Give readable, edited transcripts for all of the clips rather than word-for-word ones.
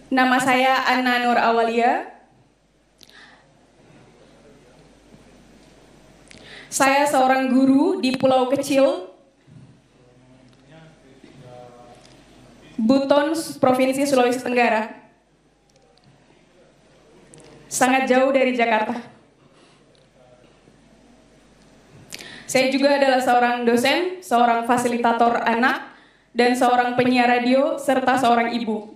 Nama saya Anna Nur Awalia. Saya seorang guru di pulau kecil Buton, Provinsi Sulawesi Tenggara. Sangat jauh dari Jakarta. Saya juga adalah seorang dosen, seorang fasilitator anak, dan seorang penyiar radio, serta seorang ibu.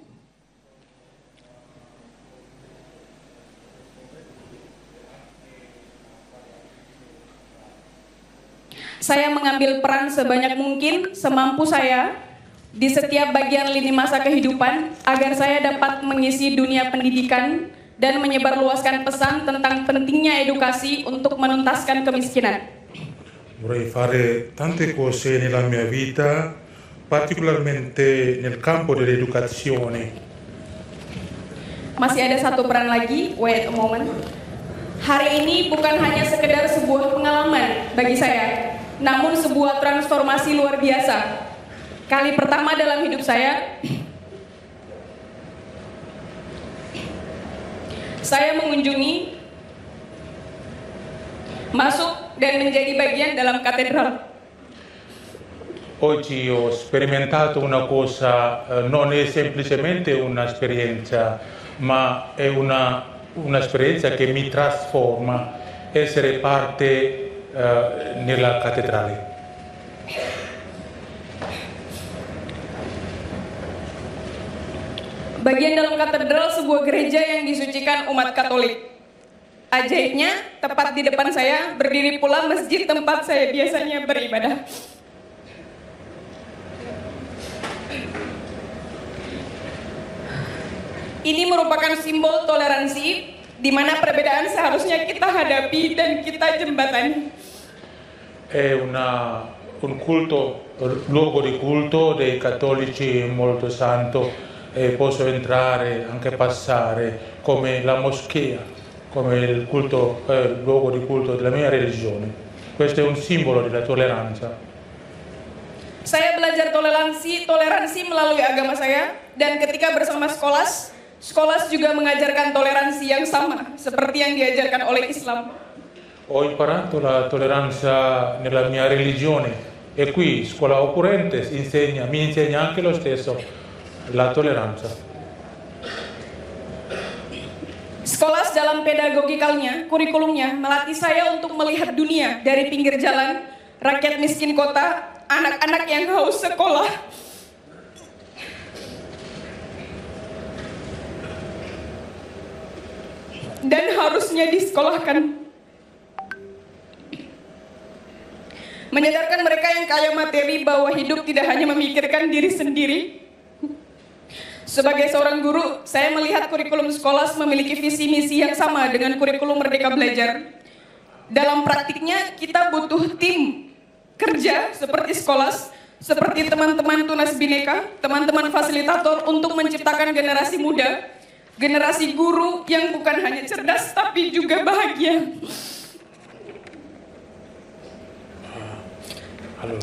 Saya mengambil peran sebanyak mungkin, semampu saya, di setiap bagian lini masa kehidupan, agar saya dapat mengisi dunia pendidikan dan menyebarluaskan pesan tentang pentingnya edukasi untuk menuntaskan kemiskinan. Vorrei fare tante cose nella mia vita, particolarmente nel campo dell'educazione. Masih ada satu peran lagi, wait a moment. Hari ini bukan hanya sekedar sebuah pengalaman bagi saya, namun sebuah transformasi luar biasa. Kali pertama dalam hidup saya mengunjungi, masuk dan menjadi bagian dalam katedral. Oggi ho sperimentato una cosa, non è semplicemente un'esperienza, ma è un'esperienza che mi trasforma, essere parte nella cattedrale. Bagian dalam katedral sebuah gereja yang disucikan umat Katolik. Ajaibnya, tepat di depan saya berdiri pula masjid tempat saya biasanya beribadah. Ini merupakan simbol toleransi, di mana perbedaan seharusnya kita hadapi dan kita jembatani. È un luogo di culto dei cattolici molto santo. E posso entrare, anche passare, come la moschea, come il luogo di culto della mia religione. Questo è un simbolo della tolleranza. Saya belajar toleransi melalui agama saya, dan ketika bersama Skolas juga mengajarkan toleransi yang sama, seperti yang diajarkan oleh Islam. Ho imparato la tolleranza nella mia religione e qui Scuola Occurrentes mi insegna anche lo stesso. La toleranza. Skolas dalam pedagogikalnya, kurikulumnya, melatih saya untuk melihat dunia dari pinggir jalan, rakyat miskin kota, anak-anak yang haus sekolah. Dan harusnya disekolahkan. Menyadarkan mereka yang kaya materi bahwa hidup tidak hanya memikirkan diri sendiri. Sebagai seorang guru, saya melihat kurikulum Skolas memiliki visi misi yang sama dengan kurikulum Merdeka Belajar. Dalam praktiknya, kita butuh tim kerja seperti Skolas, seperti teman-teman Tunas Bhinneka, teman-teman fasilitator untuk menciptakan generasi muda, generasi guru yang bukan hanya cerdas tapi juga bahagia.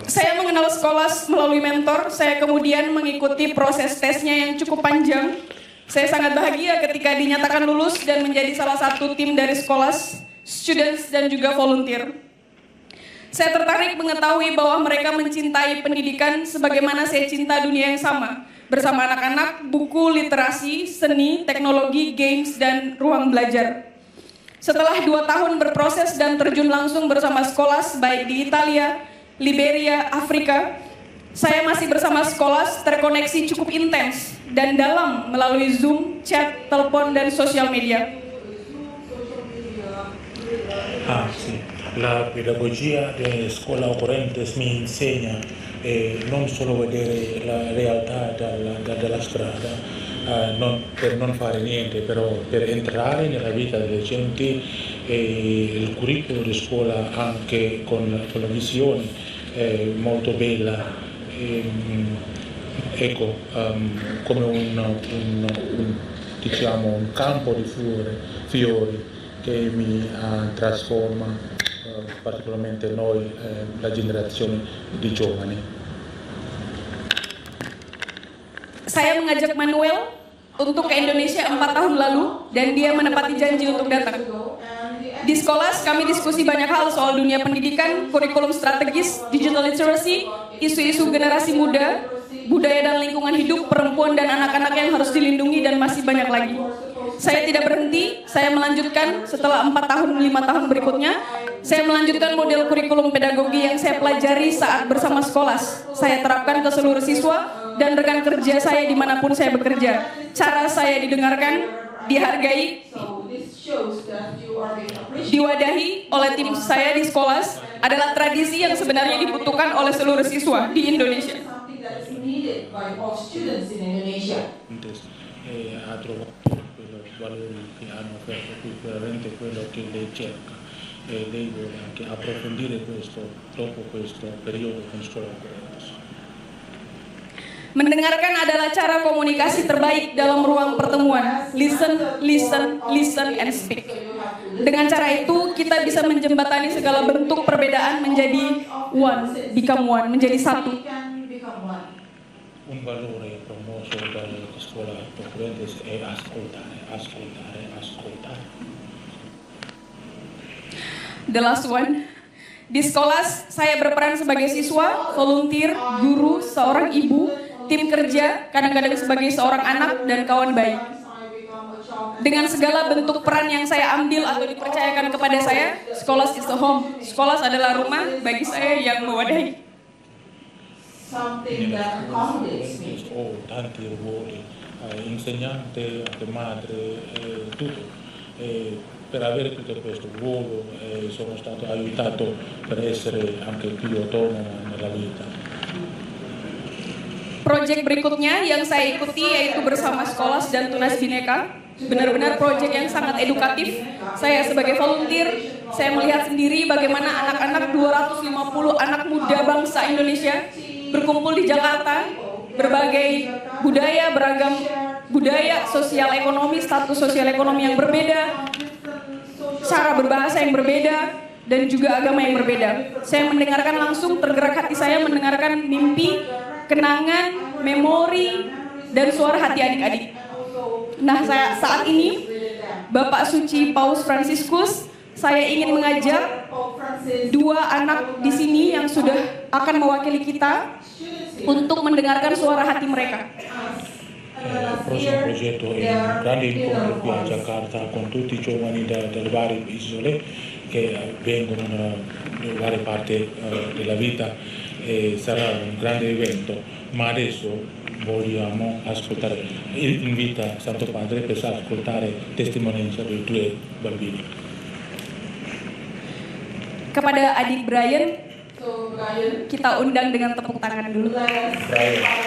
Saya mengenal Skolas melalui mentor, saya kemudian mengikuti proses tesnya yang cukup panjang. Saya sangat bahagia ketika dinyatakan lulus dan menjadi salah satu tim dari Skolas, students dan juga volunteer. Saya tertarik mengetahui bahwa mereka mencintai pendidikan sebagaimana saya cinta dunia yang sama. Bersama anak-anak, buku, literasi, seni, teknologi, games, dan ruang belajar. Setelah 2 tahun berproses dan terjun langsung bersama Skolas, baik di Italia, Liberia, Afrika, saya masih bersama Skolas terkoneksi cukup intens dan dalam melalui Zoom, chat, telepon, dan sosial media. Sì. La pedagogia di Scuola Occurrentes mi insegna non solo vedere la realtà dalla strada, per non fare niente, però per entrare nella vita delle genti, il curriculum di scuola anche con la visione molto bella, ecco, come un campo di fiori che mi trasforma, particolarmente noi, la generazione di giovani. Saya mengajak Manuel untuk ke Indonesia 4 tahun lalu dan dia menepati janji untuk datang. Di sekolah kami diskusi banyak hal soal dunia pendidikan, kurikulum strategis, digital literacy, isu-isu generasi muda, budaya dan lingkungan hidup, perempuan dan anak-anak yang harus dilindungi, dan masih banyak lagi. Saya tidak berhenti, saya melanjutkan setelah 4 tahun, 5 tahun berikutnya, saya melanjutkan model kurikulum pedagogi yang saya pelajari saat bersama sekolah. Saya terapkan ke seluruh siswa dan rekan kerja saya dimanapun saya bekerja. Cara saya didengarkan, dihargai, diwadahi oleh tim saya di sekolah adalah tradisi yang sebenarnya dibutuhkan oleh seluruh siswa di Indonesia. Ha trovato quello valori che hanno offerto qui veramente quello che lei cerca, e lei vuole anche approfondire questo dopo questo periodo con scuola Ocorrentes. Mendengarkan adalah cara komunikasi terbaik dalam ruang pertemuan. Listen, listen, listen, and speak. Dengan cara itu, kita bisa menjembatani segala bentuk perbedaan menjadi become one, menjadi satu. Un valore promosso dalla scuola Ocorrentes è ascoltare, ascoltare, ascoltare. The last one. Di sekolah, saya berperan sebagai siswa, volunteer, guru, seorang ibu, tim kerja, kadang-kadang sebagai seorang anak dan kawan baik. Dengan segala bentuk peran yang saya ambil atau dipercayakan kepada saya, sekolah is a home. Sekolah adalah rumah bagi saya yang mewadahi. Tanti ruoli, insegnante, anche madre, tutto. Per avere tutto questo ruolo sono stato aiutato per essere anche più autonomo nella vita. Proyek berikutnya yang saya ikuti yaitu bersama sekolah dan Tunas Bhinneka. Benar-benar proyek yang sangat edukatif. Saya sebagai volunteer, saya melihat sendiri bagaimana anak-anak 250 anak muda bangsa Indonesia berkumpul di Jakarta, berbagai budaya, beragam budaya, sosial ekonomi, status sosial ekonomi yang berbeda, cara berbahasa yang berbeda, dan juga agama yang berbeda. Saya mendengarkan langsung, tergerak hati saya mendengarkan mimpi, kenangan, memori, dan suara hati adik-adik. Nah, saat ini, Bapak Suci Paus Fransiskus, saya ingin mengajak 2 anak di sini yang sudah akan mewakili kita untuk mendengarkan suara hati mereka. Il prossimo progetto è un grande incontro qui a Jakarta con tutti i giovani dalle varie isole che vengono dalle varie parti della vita, e sarà un grande evento, ma adesso vogliamo ascoltare, invita Santo Padre per ascoltare testimonianza dei 2 bambini. Kepada adik Brian, kita undang dengan tepuk tangan dulu. Brian.